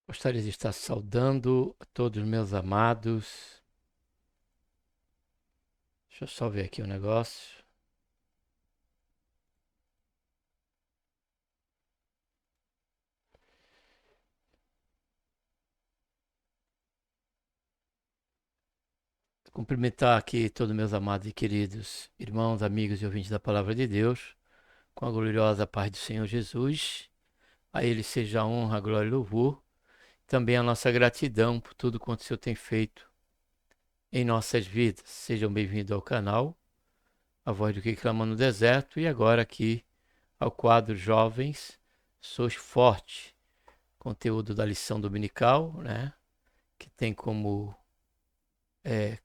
Gostaria de estar saudando a todos os meus amados. Deixa eu só ver aqui o negócio. Cumprimentar aqui todos os meus amados e queridos irmãos, amigos e ouvintes da Palavra de Deus, com a gloriosa paz do Senhor Jesus. A Ele seja a honra, a glória e louvor. Também a nossa gratidão por tudo quanto o Senhor tem feito em nossas vidas. Sejam bem-vindos ao canal, A Voz do que Clama no Deserto, e agora aqui ao quadro Jovens, Sois Forte, conteúdo da lição dominical, né? Que tem como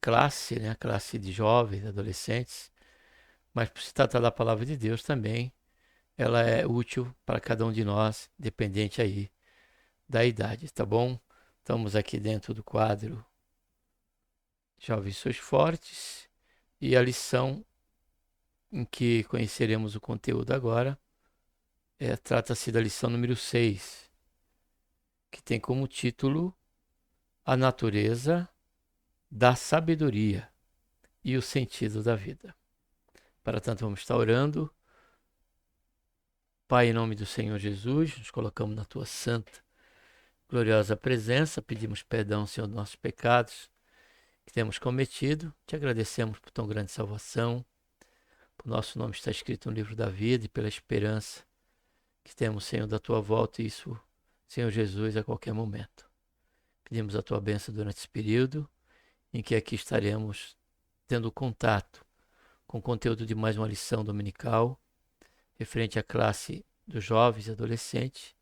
classe, né? Classe de jovens, adolescentes, mas por se tratar da palavra de Deus também, ela é útil para cada um de nós, dependente aí da idade, tá bom? Estamos aqui dentro do quadro Jovens Sois Fortes, e a lição em que conheceremos o conteúdo agora trata-se da lição número 6, que tem como título A Natureza da Sabedoria e o Sentido da Vida. Para tanto, vamos estar orando. Pai, em nome do Senhor Jesus, nos colocamos na tua santa, gloriosa presença, pedimos perdão, Senhor, dos nossos pecados que temos cometido. Te agradecemos por tão grande salvação, por nosso nome estar escrito no livro da vida e pela esperança que temos, Senhor, da tua volta, e isso, Senhor Jesus, a qualquer momento. Pedimos a tua bênção durante esse período em que aqui estaremos tendo contato com o conteúdo de mais uma lição dominical referente à classe dos jovens e adolescentes,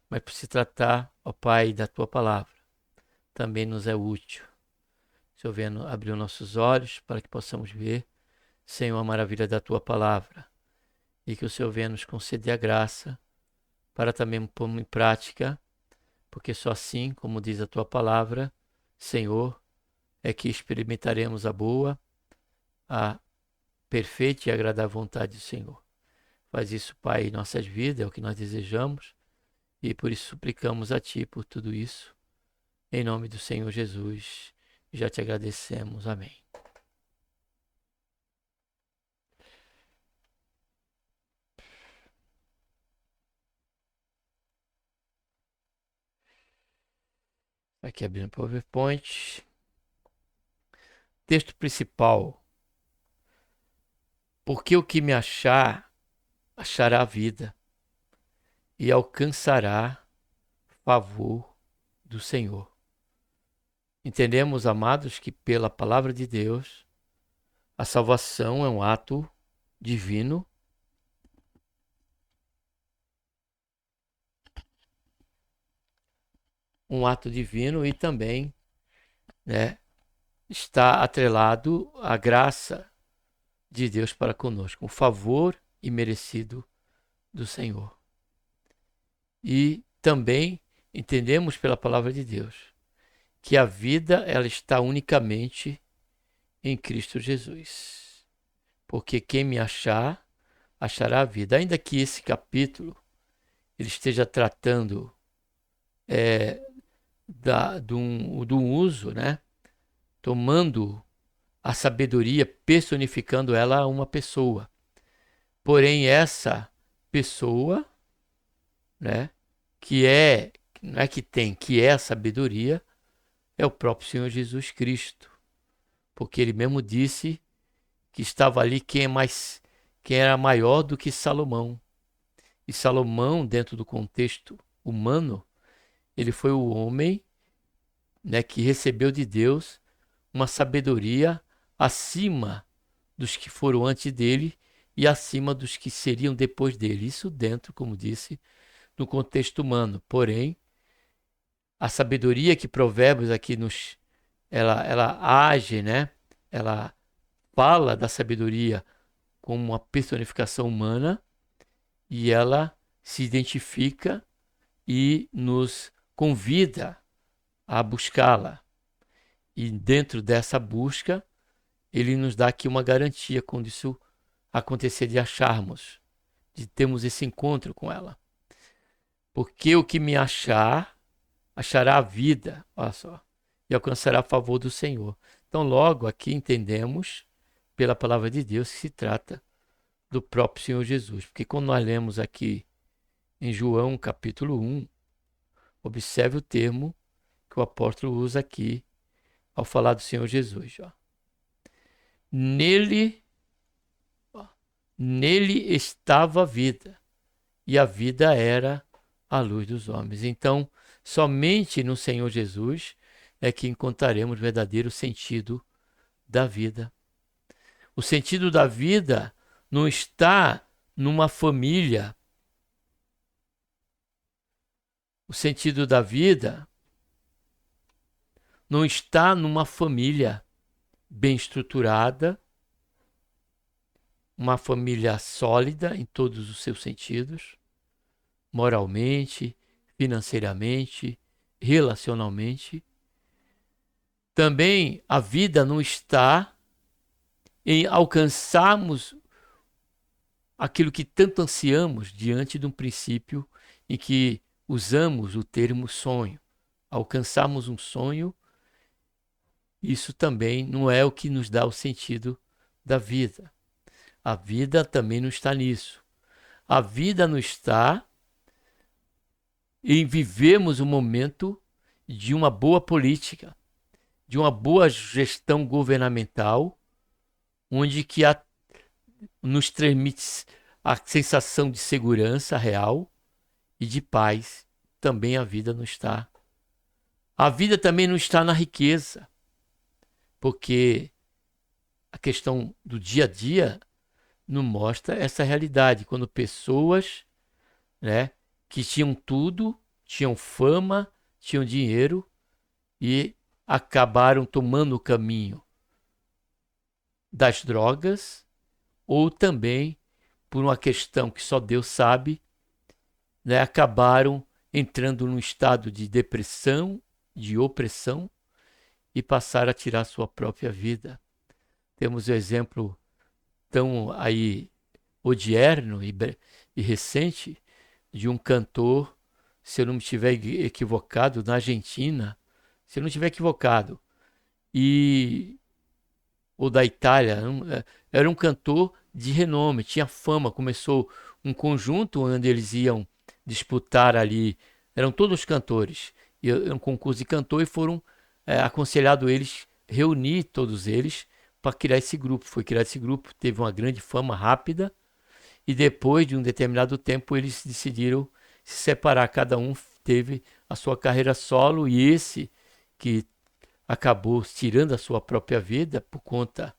mas por se tratar, ó Pai, da tua palavra, também nos é útil. Senhor, venha abrir os nossos olhos para que possamos ver, Senhor, a maravilha da tua palavra, e que o Senhor venha nos conceder a graça para também pôr em prática, porque só assim, como diz a tua palavra, Senhor, é que experimentaremos a boa, a perfeita e agradável vontade do Senhor. Faz isso, Pai, em nossas vidas, é o que nós desejamos, e por isso suplicamos a Ti por tudo isso, em nome do Senhor Jesus. Já te agradecemos. Amém. Aqui abrindo o PowerPoint. Texto principal. Porque o que me achar, achará a vida e alcançará favor do Senhor. Entendemos, amados, que pela palavra de Deus, a salvação é um ato divino, e também, né, está atrelado à graça de Deus para conosco, o favor imerecido do Senhor. E também entendemos pela palavra de Deus que a vida ela está unicamente em Cristo Jesus. Porque quem me achar, achará a vida. Ainda que esse capítulo ele esteja tratando do uso, né? Tomando a sabedoria, personificando ela a uma pessoa. Porém, essa pessoa, né? Não é que tem, que é a sabedoria, é o próprio Senhor Jesus Cristo. Porque ele mesmo disse que estava ali quem era maior do que Salomão. E Salomão, dentro do contexto humano, ele foi o homem, né, que recebeu de Deus uma sabedoria acima dos que foram antes dele e acima dos que seriam depois dele. Isso dentro, como disse, no contexto humano. Porém, a sabedoria que Provérbios aqui ela age, né? Ela fala da sabedoria como uma personificação humana, e ela se identifica e nos convida a buscá-la. E dentro dessa busca, ele nos dá aqui uma garantia quando isso acontecer, de acharmos, de termos esse encontro com ela. Porque o que me achar, achará a vida, olha só, e alcançará a favor do Senhor. Então, logo aqui entendemos, pela palavra de Deus, que se trata do próprio Senhor Jesus. Porque quando nós lemos aqui em João capítulo 1, observe o termo que o apóstolo usa aqui ao falar do Senhor Jesus. Ó. Nele estava a vida, e a vida era a luz dos homens. Então, somente no Senhor Jesus é que encontraremos o verdadeiro sentido da vida. O sentido da vida não está numa família. O sentido da vida não está numa família bem estruturada, uma família sólida em todos os seus sentidos, moralmente, financeiramente, relacionalmente. Também a vida não está em alcançarmos aquilo que tanto ansiamos diante de um princípio em que usamos o termo sonho. Alcançarmos um sonho, isso também não é o que nos dá o sentido da vida. A vida também não está nisso. A vida não está em vivermos o momento de uma boa política, de uma boa gestão governamental, onde que nos transmite a sensação de segurança real e de paz. Também a vida não está. A vida também não está na riqueza, porque a questão do dia a dia não mostra essa realidade. Quando pessoas, né, que tinham tudo, tinham fama, tinham dinheiro e acabaram tomando o caminho das drogas, ou também por uma questão que só Deus sabe, né, acabaram entrando num estado de depressão, de opressão e passaram a tirar sua própria vida. Temos o exemplo tão aí odierno e recente de um cantor, se eu não me estiver equivocado, na Argentina, se eu não estiver equivocado, ou da Itália, era um cantor de renome, tinha fama, começou um conjunto onde eles iam disputar ali, eram todos cantores, era um concurso de cantor e foram aconselhados eles, reunir todos eles para criar esse grupo. Foi criar esse grupo, teve uma grande fama rápida e depois de um determinado tempo eles decidiram se separar, cada um teve a sua carreira solo e esse que acabou tirando a sua própria vida por conta,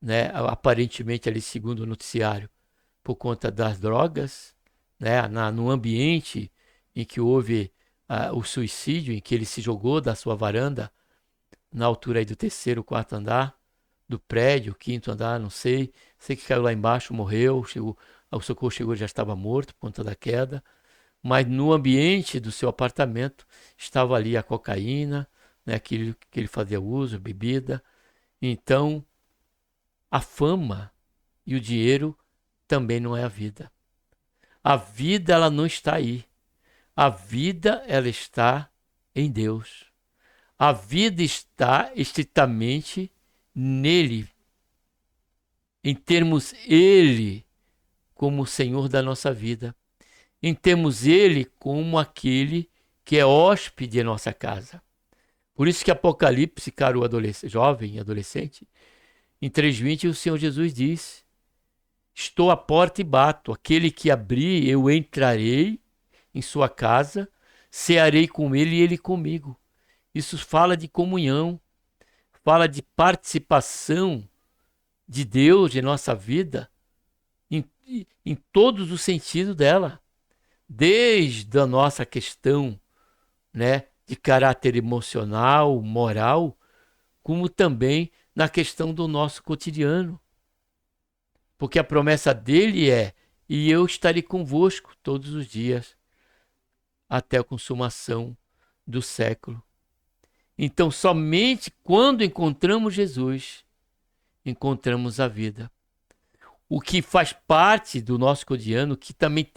né, aparentemente ali segundo o noticiário, por conta das drogas, né, no ambiente em que houve o suicídio, em que ele se jogou da sua varanda, na altura aí do 3º, 4º andar do prédio, 5º andar, não sei que caiu lá embaixo, morreu, o socorro chegou, já estava morto por conta da queda, mas no ambiente do seu apartamento estava ali a cocaína, né, aquilo que ele fazia uso, bebida. Então, a fama e o dinheiro também não é a vida. A vida, ela não está aí. A vida, ela está em Deus. A vida está estritamente nele, em termos Ele como o Senhor da nossa vida, em termos Ele como aquele que é hóspede em nossa casa. Por isso que Apocalipse, caro jovem e adolescente, em 3:20 o Senhor Jesus diz: estou à porta e bato, aquele que abrir eu entrarei em sua casa, cearei com ele e ele comigo. Isso fala de comunhão, fala de participação de Deus em nossa vida, em todos os sentidos dela, desde a nossa questão, né, de caráter emocional, moral, como também na questão do nosso cotidiano. Porque a promessa dele é: e eu estarei convosco todos os dias, até a consumação do século. Então, somente quando encontramos Jesus, encontramos a vida. O que faz parte do nosso cotidiano, que também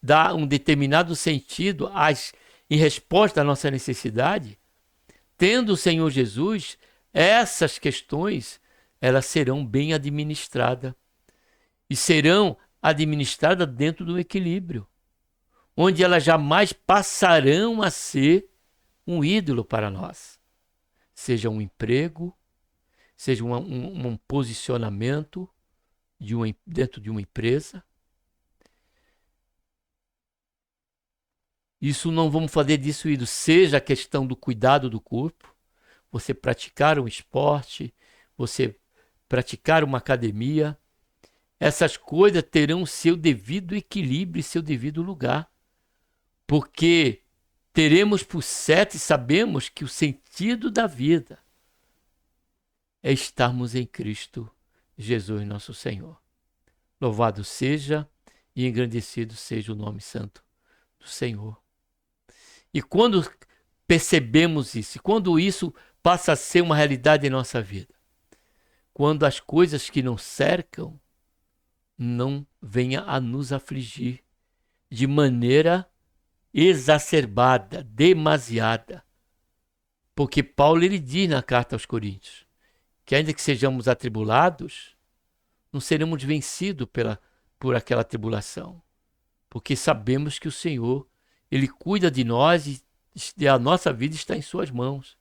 dá um determinado sentido às em resposta à nossa necessidade, tendo o Senhor Jesus, essas questões elas serão bem administradas e serão administradas dentro do equilíbrio, onde elas jamais passarão a ser um ídolo para nós, seja um emprego, seja um posicionamento dentro de uma empresa. Isso não vamos fazer disso ídolo, seja a questão do cuidado do corpo, você praticar um esporte, você praticar uma academia, essas coisas terão seu devido equilíbrio e seu devido lugar, porque teremos por certo e sabemos que o sentido da vida é estarmos em Cristo Jesus, nosso Senhor. Louvado seja e engrandecido seja o nome santo do Senhor. E quando percebemos isso, quando isso passa a ser uma realidade em nossa vida, quando as coisas que nos cercam não venham a nos afligir de maneira exacerbada, demasiada. Porque Paulo ele diz na carta aos Coríntios que ainda que sejamos atribulados, não seremos vencidos por aquela tribulação. Porque sabemos que o Senhor, ele cuida de nós e a nossa vida está em suas mãos.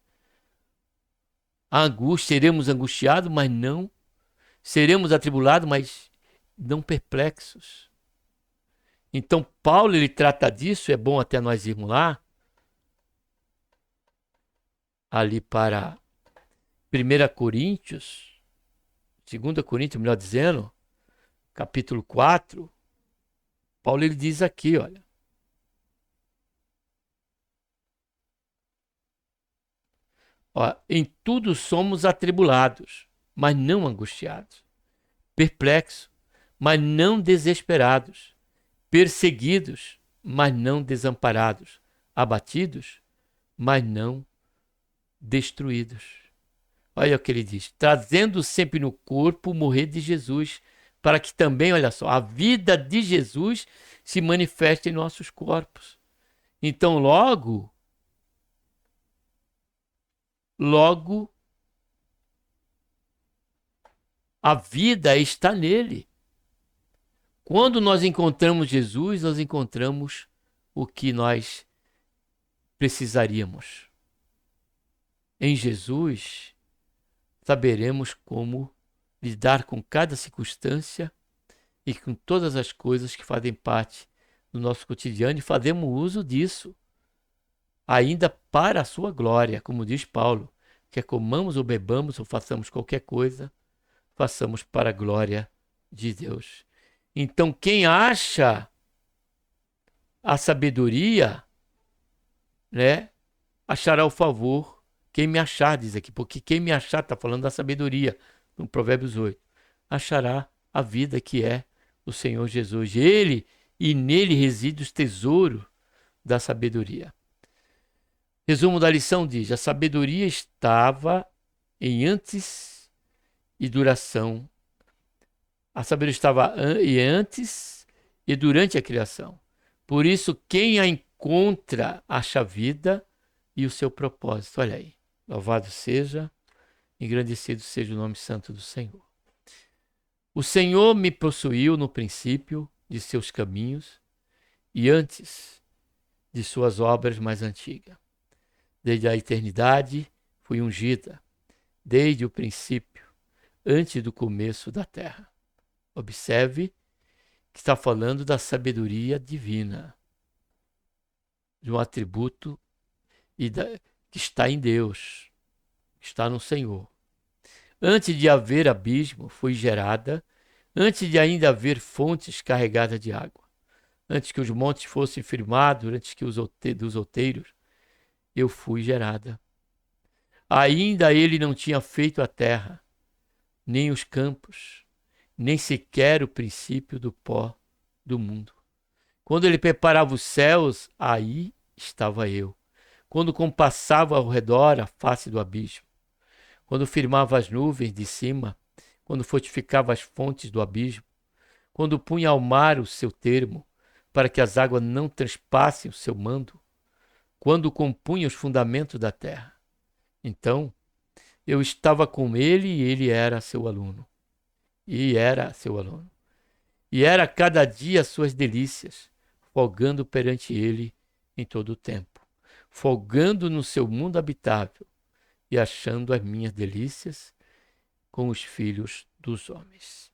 A angústia, seremos angustiados, mas não. Seremos atribulados, mas não perplexos. Então, Paulo, ele trata disso, é bom até nós irmos lá, ali para 1 Coríntios, 2 Coríntios, melhor dizendo, capítulo 4, Paulo ele diz aqui, olha. Ó, em tudo somos atribulados, mas não angustiados, perplexos, mas não desesperados, perseguidos, mas não desamparados, abatidos, mas não destruídos. Olha o que ele diz, trazendo sempre no corpo o morrer de Jesus, para que também, olha só, a vida de Jesus se manifeste em nossos corpos. Então, logo, a vida está nele. Quando nós encontramos Jesus, nós encontramos o que nós precisaríamos. Em Jesus, saberemos como lidar com cada circunstância e com todas as coisas que fazem parte do nosso cotidiano e fazemos uso disso, ainda para a sua glória, como diz Paulo, quer comamos ou bebamos ou façamos qualquer coisa, façamos para a glória de Deus. Então, quem acha a sabedoria, né, achará o favor. Quem me achar, diz aqui, porque quem me achar, está falando da sabedoria, no Provérbios 8, achará a vida que é o Senhor Jesus. Ele e nele reside os tesouros da sabedoria. Resumo da lição diz, a sabedoria estava em antes e duração. A sabedoria estava antes e durante a criação. Por isso, quem a encontra, acha a vida e o seu propósito. Olha aí. Louvado seja, engrandecido seja o nome santo do Senhor. O Senhor me possuiu no princípio de seus caminhos e antes de suas obras mais antigas. Desde a eternidade fui ungida, desde o princípio, antes do começo da terra. Observe que está falando da sabedoria divina, de um atributo que está em Deus, que está no Senhor. Antes de haver abismo, foi gerada, antes de ainda haver fontes carregadas de água, antes que os montes fossem firmados, antes que dos outeiros, eu fui gerada. Ainda ele não tinha feito a terra, nem os campos, nem sequer o princípio do pó do mundo. Quando ele preparava os céus, aí estava eu. Quando compassava ao redor a face do abismo, quando firmava as nuvens de cima, quando fortificava as fontes do abismo, quando punha ao mar o seu termo, para que as águas não transpassem o seu mando, quando compunha os fundamentos da terra. Então, eu estava com ele e ele era seu aluno. E era seu aluno. E era cada dia suas delícias, folgando perante ele em todo o tempo, folgando no seu mundo habitável e achando as minhas delícias com os filhos dos homens.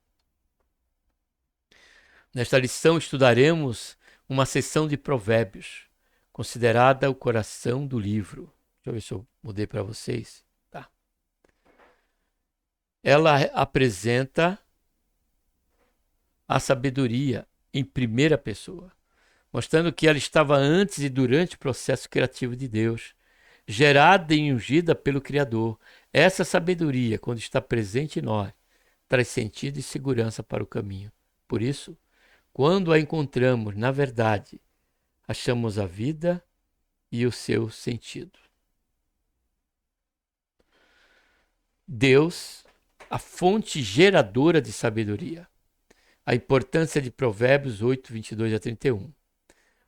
Nesta lição estudaremos uma seção de provérbios, considerada o coração do livro. Deixa eu ver se eu mudei para vocês. Tá. Ela apresenta a sabedoria em primeira pessoa, mostrando que ela estava antes e durante o processo criativo de Deus, gerada e ungida pelo Criador. Essa sabedoria, quando está presente em nós, traz sentido e segurança para o caminho. Por isso, quando a encontramos, na verdade, achamos a vida e o seu sentido. Deus, a fonte geradora de sabedoria. A importância de Provérbios 8, 22 a 31.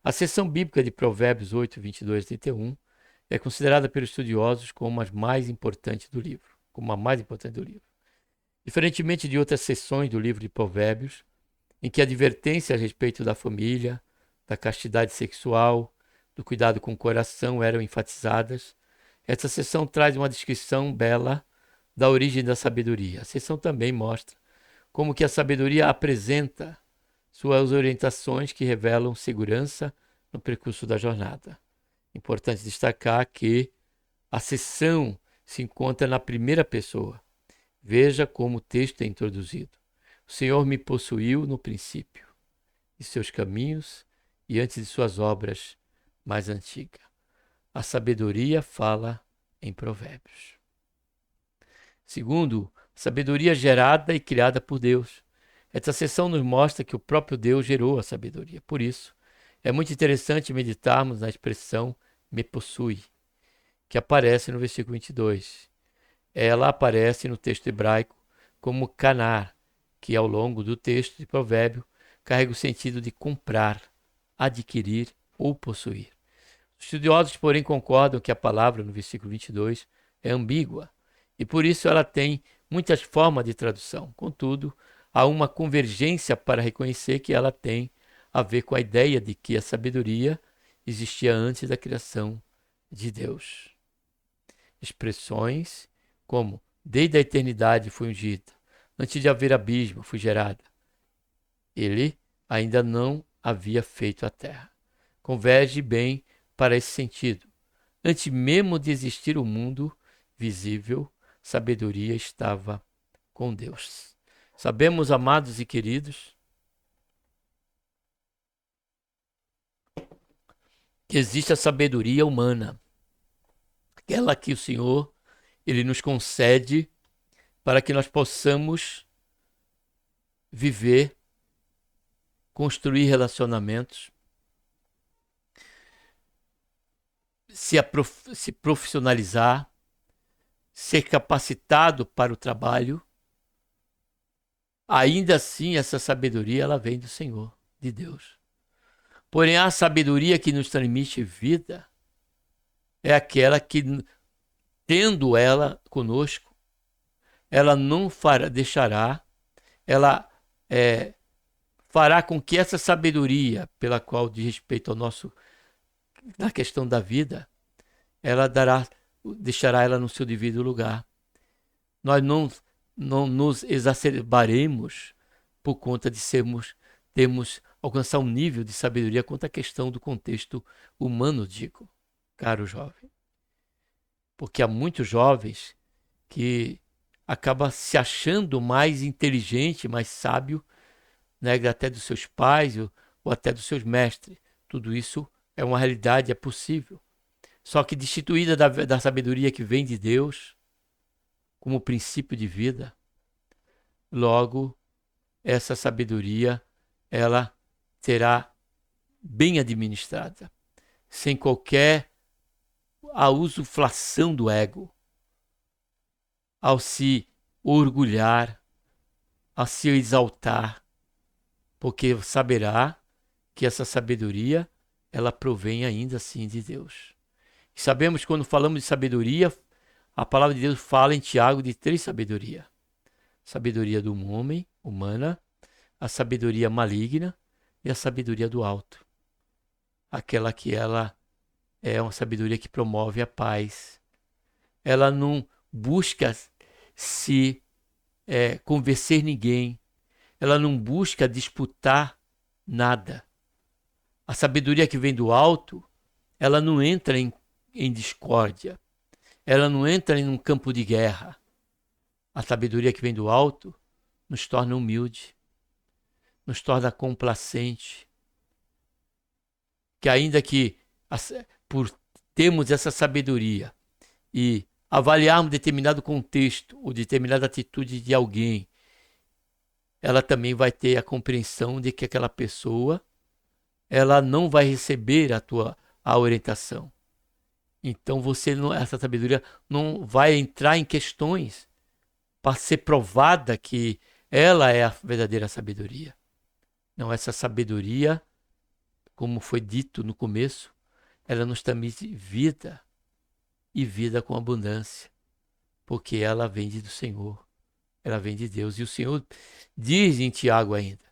A seção bíblica de Provérbios 8, 22 a 31 é considerada pelos estudiosos como a mais importante do livro. Diferentemente de outras seções do livro de Provérbios, em que a advertência a respeito da família, da castidade sexual, do cuidado com o coração eram enfatizadas, essa seção traz uma descrição bela da origem da sabedoria. A seção também mostra como que a sabedoria apresenta suas orientações que revelam segurança no percurso da jornada. Importante destacar que a seção se encontra na primeira pessoa. Veja como o texto é introduzido. O Senhor me possuiu no princípio de seus caminhos e antes de suas obras mais antigas. A sabedoria fala em Provérbios. Segundo, sabedoria gerada e criada por Deus. Essa seção nos mostra que o próprio Deus gerou a sabedoria. Por isso, é muito interessante meditarmos na expressão me possui, que aparece no versículo 22. Ela aparece no texto hebraico como canar, que ao longo do texto de Provérbio carrega o sentido de comprar, adquirir ou possuir. Os estudiosos, porém, concordam que a palavra no versículo 22 é ambígua e por isso ela tem muitas formas de tradução. Contudo, há uma convergência para reconhecer que ela tem a ver com a ideia de que a sabedoria existia antes da criação de Deus. Expressões como desde a eternidade foi ungida, antes de haver abismo foi gerada. Ele ainda não havia feito a terra. Converge bem para esse sentido. Antes mesmo de existir o mundo visível, sabedoria estava com Deus. Sabemos, amados e queridos, que existe a sabedoria humana, aquela que o Senhor ele nos concede para que nós possamos viver, construir relacionamentos, se profissionalizar, ser capacitado para o trabalho. Ainda assim, essa sabedoria ela vem do Senhor, de Deus. Porém, a sabedoria que nos transmite vida é aquela que, tendo ela conosco, ela não deixará, ela fará com que essa sabedoria, pela qual diz respeito ao nosso, na questão da vida, ela deixará ela no seu devido lugar. Nós não nos exacerbaremos por conta de termos alcançar um nível de sabedoria quanto à questão do contexto humano, digo, caro jovem. Porque há muitos jovens que acabam se achando mais inteligente, mais sábio, né, até dos seus pais ou até dos seus mestres. Tudo isso é uma realidade, é possível. Só que destituída da sabedoria que vem de Deus, como princípio de vida, logo essa sabedoria ela será bem administrada, sem qualquer usuflação do ego, ao se orgulhar, a se exaltar, porque saberá que essa sabedoria ela provém ainda assim de Deus. Sabemos que quando falamos de sabedoria, a palavra de Deus fala em Tiago de 3 sabedorias. Sabedoria do homem, humana, a sabedoria maligna e a sabedoria do alto. Aquela que ela é uma sabedoria que promove a paz. Ela não busca se convencer ninguém. Ela não busca disputar nada. A sabedoria que vem do alto, ela não entra em discórdia. Ela não entra em um campo de guerra. A sabedoria que vem do alto nos torna humilde, nos torna complacente. Que ainda que por termos essa sabedoria e avaliarmos determinado contexto ou determinada atitude de alguém, ela também vai ter a compreensão de que aquela pessoa ela não vai receber a orientação. Então essa sabedoria não vai entrar em questões para ser provada que ela é a verdadeira sabedoria. Não, essa sabedoria, como foi dito no começo, ela nos transmite vida e vida com abundância, porque ela vem do Senhor, ela vem de Deus. E o Senhor diz em Tiago ainda,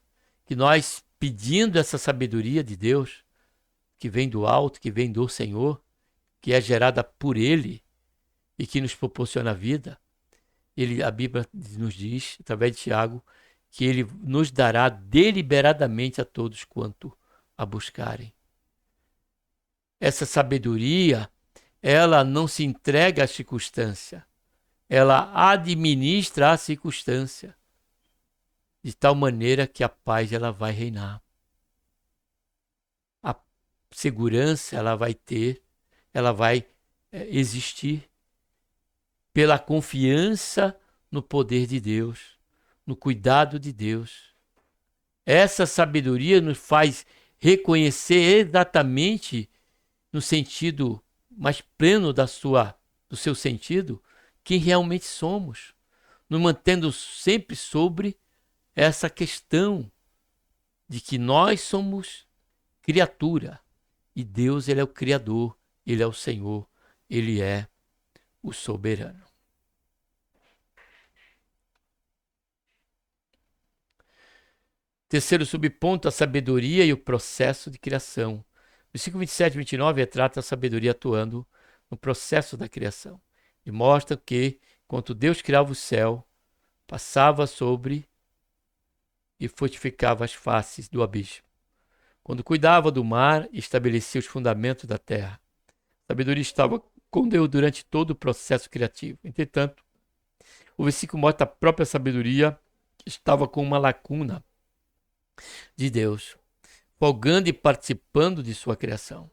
que nós pedindo essa sabedoria de Deus, que vem do alto, que vem do Senhor, que é gerada por Ele e que nos proporciona vida, a Bíblia nos diz, através de Tiago, que Ele nos dará deliberadamente a todos quanto a buscarem. Essa sabedoria, ela não se entrega à circunstância, ela administra a circunstância, de tal maneira que a paz ela vai reinar. A segurança ela vai ter, ela vai existir pela confiança no poder de Deus, no cuidado de Deus. Essa sabedoria nos faz reconhecer exatamente no sentido mais pleno do seu sentido, quem realmente somos, nos mantendo sempre sobre essa questão de que nós somos criatura e Deus ele é o Criador, Ele é o Senhor, Ele é o soberano. Terceiro subponto, a sabedoria e o processo de criação. Versículo 27 e 29 retrata a sabedoria atuando no processo da criação. E mostra que, enquanto Deus criava o céu, passava sobre e fortificava as faces do abismo. Quando cuidava do mar e estabelecia os fundamentos da terra. A sabedoria estava com Deus durante todo o processo criativo. Entretanto, o versículo mostra a própria sabedoria que estava com uma lacuna de Deus, folgando e participando de sua criação.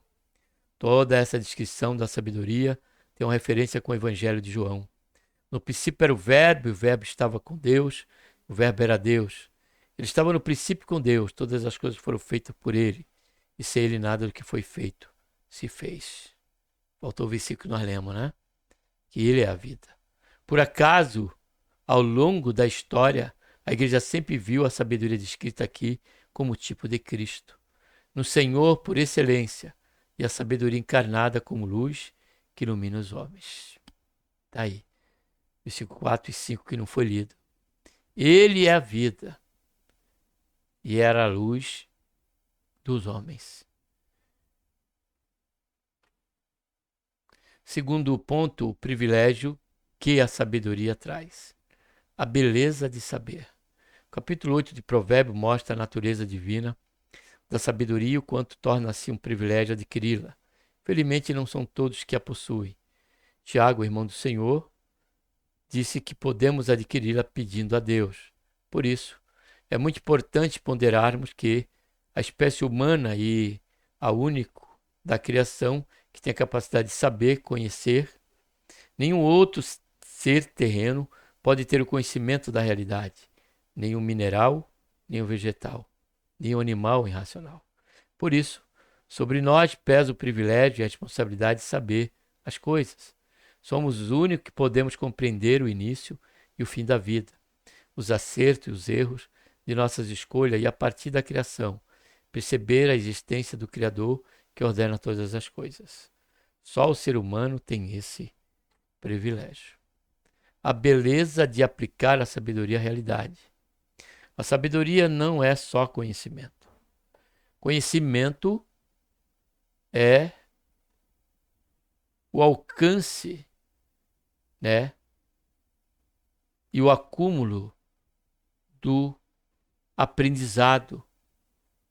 Toda essa descrição da sabedoria tem uma referência com o Evangelho de João. No princípio era o Verbo, e o Verbo estava com Deus, o Verbo era Deus. Ele estava no princípio com Deus, todas as coisas foram feitas por ele, e sem ele nada do que foi feito se fez. Faltou o versículo que nós lemos, né? Que ele é a vida. Por acaso, ao longo da história, a igreja sempre viu a sabedoria descrita aqui como tipo de Cristo, no Senhor por excelência, e a sabedoria encarnada como luz que ilumina os homens. Está aí, versículo 4 e 5 que não foi lido. Ele é a vida e era a luz dos homens. Segundo ponto, o privilégio que a sabedoria traz. A beleza de saber. O capítulo 8 de Provérbios mostra a natureza divina da sabedoria e o quanto torna-se um privilégio adquiri-la. Felizmente não são todos que a possuem. Tiago, irmão do Senhor, disse que podemos adquiri-la pedindo a Deus. Por isso, é muito importante ponderarmos que a espécie humana e a único da criação que tem a capacidade de saber, conhecer, nenhum outro ser terreno pode ter o conhecimento da realidade, nenhum mineral, nenhum vegetal, nenhum animal irracional. Por isso, sobre nós pesa o privilégio e a responsabilidade de saber as coisas. Somos os únicos que podemos compreender o início e o fim da vida, os acertos e os erros de nossas escolhas e, a partir da criação, perceber a existência do Criador que ordena todas as coisas. Só o ser humano tem esse privilégio. A beleza de aplicar a sabedoria à realidade. A sabedoria não é só conhecimento. Conhecimento é o alcance, né, e o acúmulo do aprendizado,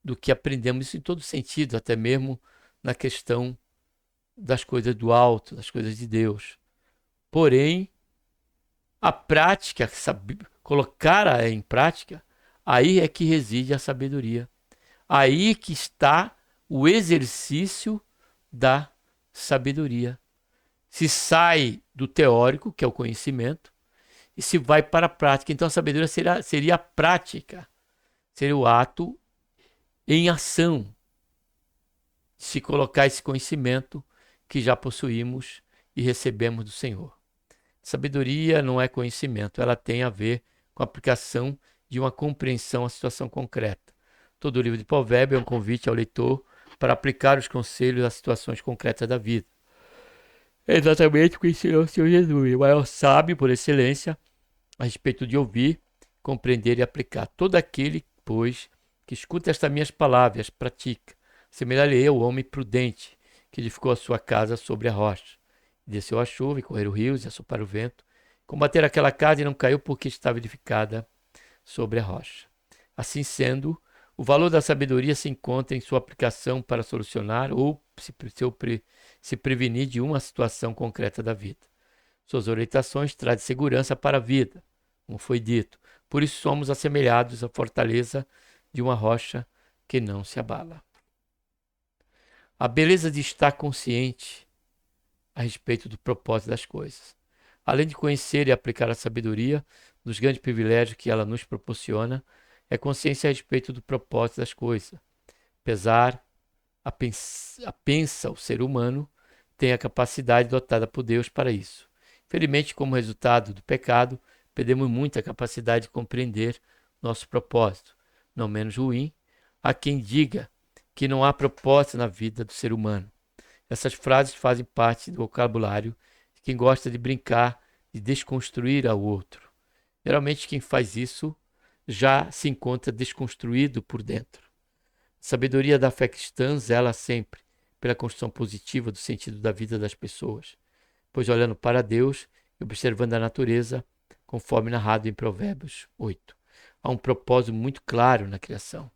do que aprendemos, isso em todo sentido, até mesmo na questão das coisas do alto, das coisas de Deus. Porém, a prática, colocar em prática, aí é que reside a sabedoria. Aí que está o exercício da sabedoria. Se sai do teórico, que é o conhecimento, e se vai para a prática. Então a sabedoria seria a prática, seria o ato em ação, de se colocar esse conhecimento que já possuímos e recebemos do Senhor. Sabedoria não é conhecimento, ela tem a ver com a aplicação de uma compreensão à situação concreta. Todo o livro de Provérbios é um convite ao leitor para aplicar os conselhos às situações concretas da vida. É exatamente o que ensinou o Senhor Jesus, o maior sábio por excelência, a respeito de ouvir, compreender e aplicar. Todo aquele, pois, que escuta estas minhas palavras, pratica, semelhar-lhe ao homem prudente, que edificou a sua casa sobre a rocha. Desceu a chuva e correram rios e assoprar o vento, combater aquela casa e não caiu porque estava edificada sobre a rocha. Assim sendo, o valor da sabedoria se encontra em sua aplicação para solucionar ou se prevenir de uma situação concreta da vida. Suas orientações trazem segurança para a vida, como foi dito. Por isso somos assemelhados à fortaleza de uma rocha que não se abala. A beleza de estar consciente a respeito do propósito das coisas. Além de conhecer e aplicar a sabedoria, dos grandes privilégios que ela nos proporciona, é consciência a respeito do propósito das coisas. Pensa o ser humano tem a capacidade dotada por Deus para isso. Infelizmente, como resultado do pecado, perdemos muita capacidade de compreender nosso propósito. Não menos ruim, há quem diga que não há propósito na vida do ser humano. Essas frases fazem parte do vocabulário de quem gosta de brincar, de desconstruir ao outro. Geralmente quem faz isso já se encontra desconstruído por dentro. A sabedoria da fé cristã zela sempre pela construção positiva do sentido da vida das pessoas, pois olhando para Deus e observando a natureza, conforme narrado em Provérbios 8, há um propósito muito claro na criação.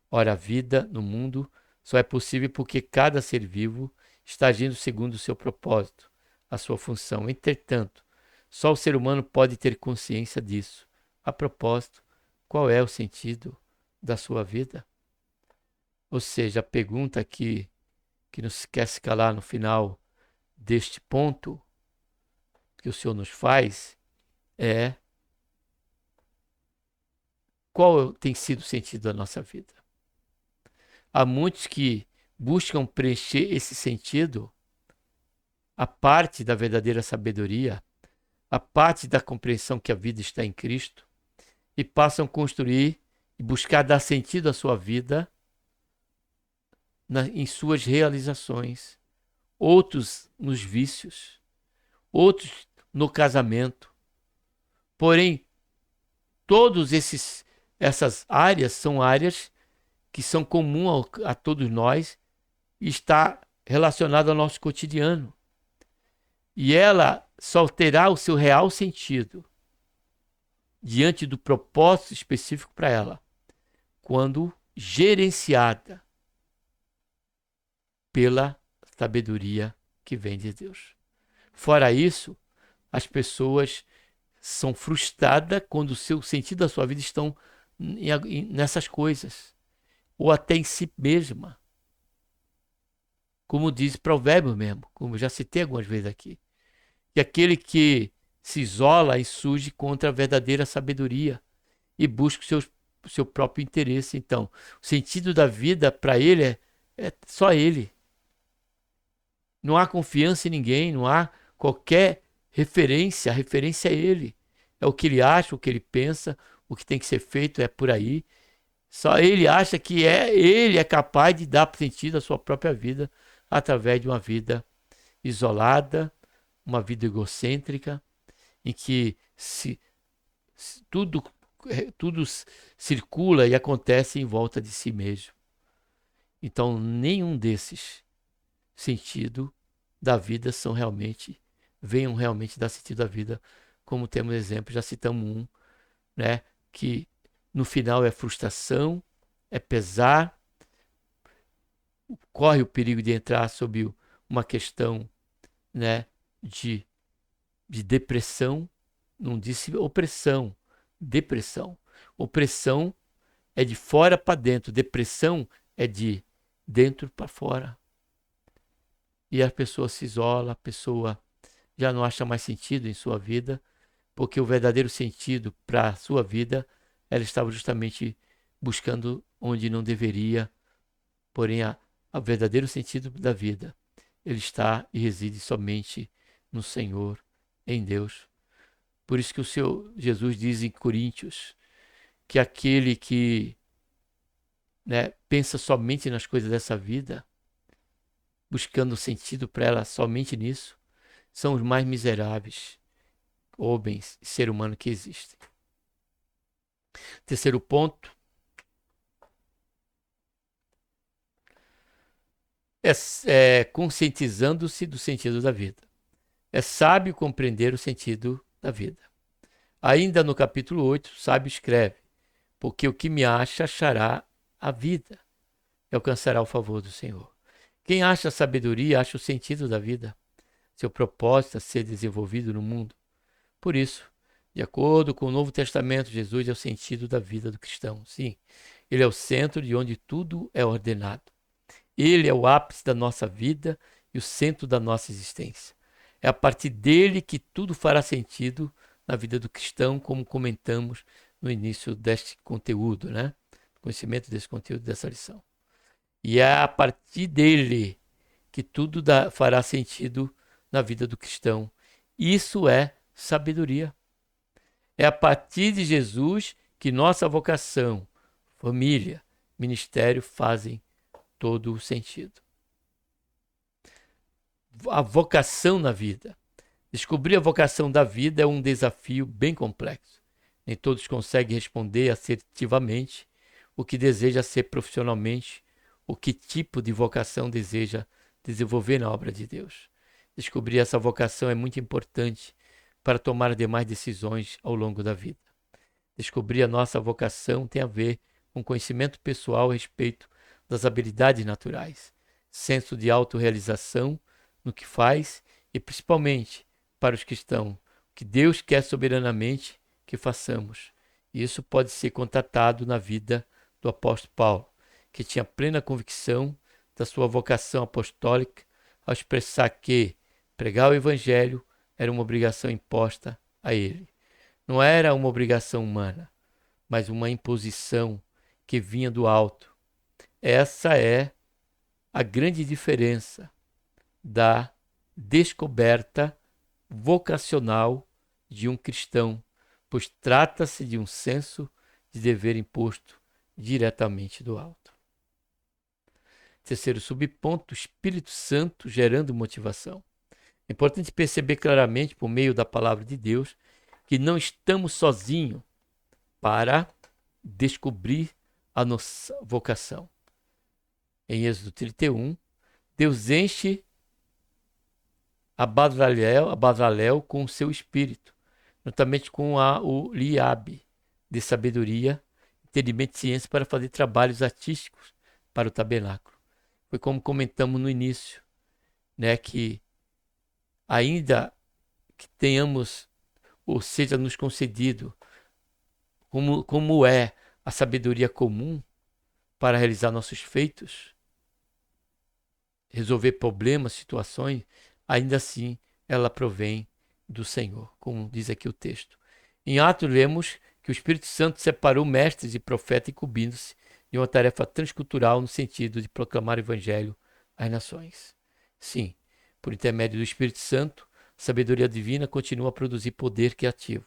Ora, a vida no mundo só é possível porque cada ser vivo está agindo segundo o seu propósito, a sua função. Entretanto, só o ser humano pode ter consciência disso. A propósito, qual é o sentido da sua vida? Ou seja, a pergunta que nos quer se calar no final deste ponto que o Senhor nos faz é: qual tem sido o sentido da nossa vida? Há muitos que buscam preencher esse sentido, a parte da verdadeira sabedoria, a parte da compreensão que a vida está em Cristo, e passam a construir e buscar dar sentido à sua vida em suas realizações, outros nos vícios, outros no casamento. Porém, todas essas áreas são áreas que são comuns a todos nós e está relacionado ao nosso cotidiano. E ela só terá o seu real sentido diante do propósito específico para ela, quando gerenciada pela sabedoria que vem de Deus. Fora isso, as pessoas são frustradas quando o seu sentido da sua vida estão nessas coisas, ou até em si mesma. Como diz Provérbios mesmo, como já citei algumas vezes aqui, que aquele que se isola e surge contra a verdadeira sabedoria e busca o seu próprio interesse. Então, o sentido da vida para ele é só ele. Não há confiança em ninguém, não há qualquer referência, a referência é ele. É o que ele acha, o que ele pensa, o que tem que ser feito é por aí. Só ele acha que ele é capaz de dar sentido à sua própria vida através de uma vida isolada, uma vida egocêntrica, em que tudo circula e acontece em volta de si mesmo. Então, nenhum desses sentidos da vida venham realmente dar sentido à vida, como temos exemplo, já citamos um, né, que no final é frustração, é pesar, corre o perigo de entrar sob uma questão, né, de depressão. Não disse opressão, depressão. Opressão é de fora para dentro, depressão é de dentro para fora. E a pessoa se isola, a pessoa já não acha mais sentido em sua vida, porque o verdadeiro sentido para a sua vida, ela estava justamente buscando onde não deveria, porém o verdadeiro sentido da vida, ele está e reside somente no Senhor, em Deus. Por isso que o Senhor Jesus diz em Coríntios que aquele que, né, pensa somente nas coisas dessa vida, buscando sentido para ela somente nisso, são os mais miseráveis homens e ser humano que existem. Terceiro ponto é conscientizando-se do sentido da vida. É sábio compreender o sentido da vida. Ainda no capítulo 8, o sábio escreve: porque o que me acha, achará a vida e alcançará o favor do Senhor. Quem acha a sabedoria, acha o sentido da vida, seu propósito a ser desenvolvido no mundo. Por isso, de acordo com o Novo Testamento, Jesus é o sentido da vida do cristão. Sim, ele é o centro de onde tudo é ordenado. Ele é o ápice da nossa vida e o centro da nossa existência. É a partir dele que tudo fará sentido na vida do cristão, como comentamos no início deste conteúdo, né? Conhecimento desse conteúdo, dessa lição. E é a partir dele que tudo fará sentido na vida do cristão. Isso é sabedoria. É a partir de Jesus que nossa vocação, família, ministério fazem todo o sentido. A vocação na vida. Descobrir a vocação da vida é um desafio bem complexo. Nem todos conseguem responder assertivamente o que deseja ser profissionalmente, o que tipo de vocação deseja desenvolver na obra de Deus. Descobrir essa vocação é muito importante para tomar as demais decisões ao longo da vida. Descobrir a nossa vocação tem a ver com conhecimento pessoal a respeito das habilidades naturais, senso de autorrealização no que faz e, principalmente, para os cristãos, o que Deus quer soberanamente que façamos. E isso pode ser contatado na vida do apóstolo Paulo, que tinha plena convicção da sua vocação apostólica ao expressar que pregar o evangelho era uma obrigação imposta a ele. Não era uma obrigação humana, mas uma imposição que vinha do alto. Essa é a grande diferença da descoberta vocacional de um cristão, pois trata-se de um senso de dever imposto diretamente do alto. Terceiro subponto, o Espírito Santo gerando motivação. É importante perceber claramente, por meio da palavra de Deus, que não estamos sozinhos para descobrir a nossa vocação. Em Êxodo 31, Deus enche a Bazalel com o seu espírito, juntamente com o Liabe, de sabedoria, entendimento e ciência para fazer trabalhos artísticos para o tabernáculo. Foi como comentamos no início, né, que ainda que tenhamos, ou seja, nos concedido, como é a sabedoria comum para realizar nossos feitos, resolver problemas, situações, ainda assim ela provém do Senhor, como diz aqui o texto. Em Atos lemos que o Espírito Santo separou mestres e profetas incumbindo-se de uma tarefa transcultural no sentido de proclamar o Evangelho às nações. Sim, por intermédio do Espírito Santo, a sabedoria divina continua a produzir poder criativo.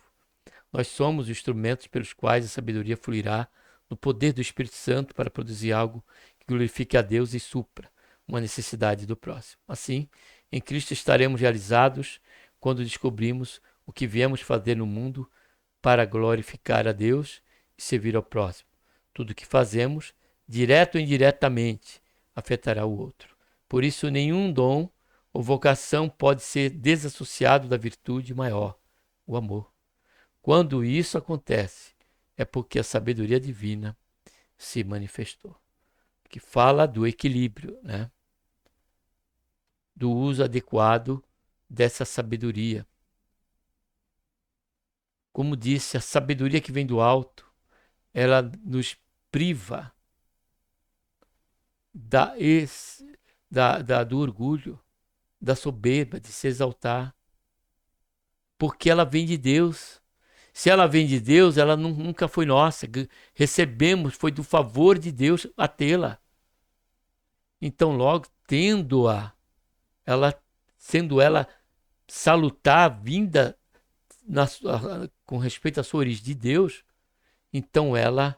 Nós somos os instrumentos pelos quais a sabedoria fluirá no poder do Espírito Santo para produzir algo que glorifique a Deus e supra uma necessidade do próximo. Assim, Em Cristo estaremos realizados quando descobrimos o que viemos fazer no mundo para glorificar a Deus e servir ao próximo. Tudo o que fazemos, direto ou indiretamente, afetará o outro. Por isso, nenhum dom ou vocação pode ser desassociado da virtude maior, o amor. Quando isso acontece, é porque a sabedoria divina se manifestou. Que fala do equilíbrio, né? Do uso adequado dessa sabedoria. Como disse, a sabedoria que vem do alto, ela nos priva do orgulho, da soberba, de se exaltar, porque ela vem de Deus. Se ela vem de Deus, ela nunca foi nossa. Recebemos, foi do favor de Deus a tê-la. Então, logo, tendo-a, sendo ela salutar, vinda com respeito à sua origem de Deus, então ela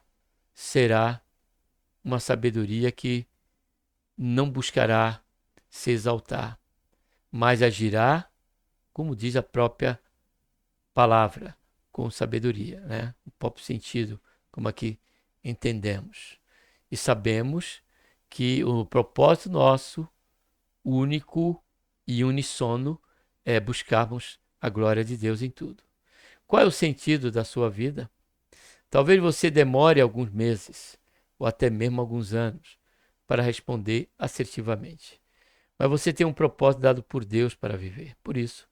será uma sabedoria que não buscará se exaltar, mas agirá, como diz a própria palavra, com sabedoria, né? O próprio sentido, como aqui entendemos. E sabemos que o propósito nosso, único e unissono, é buscarmos a glória de Deus em tudo. Qual é o sentido da sua vida? Talvez você demore alguns meses, ou até mesmo alguns anos, para responder assertivamente. Mas você tem um propósito dado por Deus para viver. Por isso,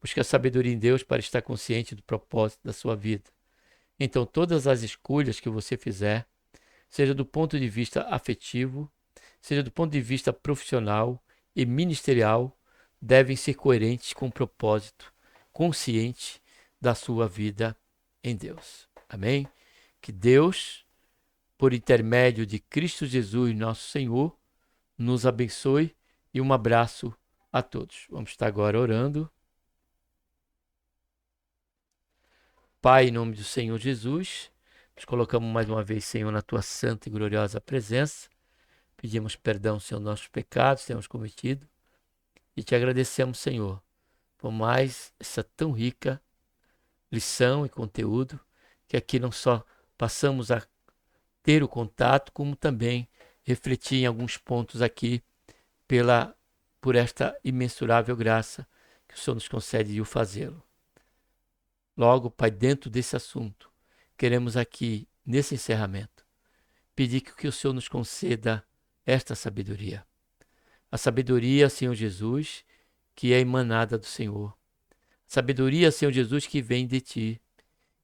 busque a sabedoria em Deus para estar consciente do propósito da sua vida. Então, todas as escolhas que você fizer, seja do ponto de vista afetivo, seja do ponto de vista profissional e ministerial, devem ser coerentes com o propósito consciente da sua vida em Deus. Amém? Que Deus, por intermédio de Cristo Jesus, nosso Senhor, nos abençoe e um abraço a todos. Vamos estar agora orando. Pai, em nome do Senhor Jesus, nos colocamos mais uma vez, Senhor, na tua santa e gloriosa presença. Pedimos perdão, Senhor, nossos pecados que temos cometido e te agradecemos, Senhor, por mais essa tão rica lição e conteúdo, que aqui não só passamos a ter o contato, como também refletir em alguns pontos aqui por esta imensurável graça que o Senhor nos concede de o fazê-lo. Logo, Pai, dentro desse assunto, queremos aqui, nesse encerramento, pedir que o Senhor nos conceda esta sabedoria. A sabedoria, Senhor Jesus, que é emanada do Senhor. Sabedoria, Senhor Jesus, que vem de Ti,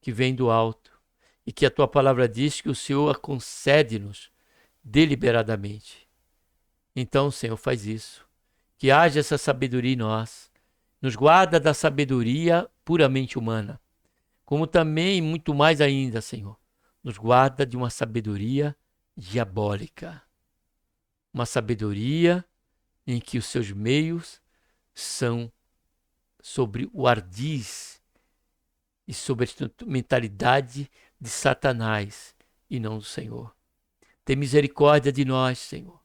que vem do alto, e que a Tua palavra diz que o Senhor a concede-nos deliberadamente. Então, Senhor, faz isso. Que haja essa sabedoria em nós. Nos guarda da sabedoria puramente humana. Como também, muito mais ainda, Senhor, nos guarda de uma sabedoria diabólica. Uma sabedoria em que os seus meios são sobre o ardis e sobre a instrumentalidade de Satanás e não do Senhor. Tem misericórdia de nós, Senhor,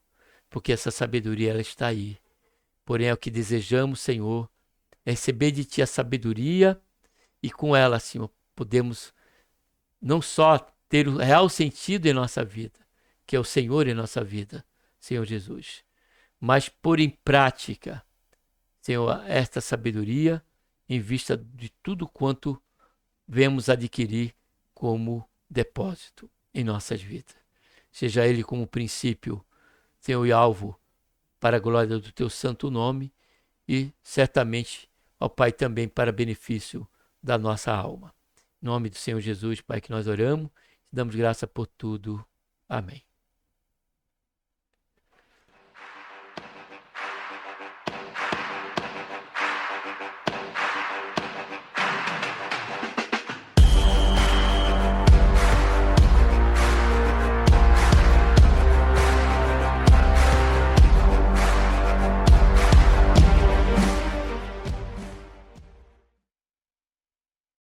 porque essa sabedoria ela está aí. Porém, é o que desejamos, Senhor, é receber de Ti a sabedoria e com ela, Senhor, podemos não só ter o real sentido em nossa vida, que é o Senhor em nossa vida, Senhor Jesus, mas pôr em prática, Senhor, esta sabedoria em vista de tudo quanto vemos adquirir como depósito em nossas vidas. Seja ele como princípio, Senhor, e alvo para a glória do Teu santo nome e certamente, ó Pai, também para benefício da nossa alma. Em nome do Senhor Jesus, Pai, que nós oramos, te damos graça por tudo. Amém.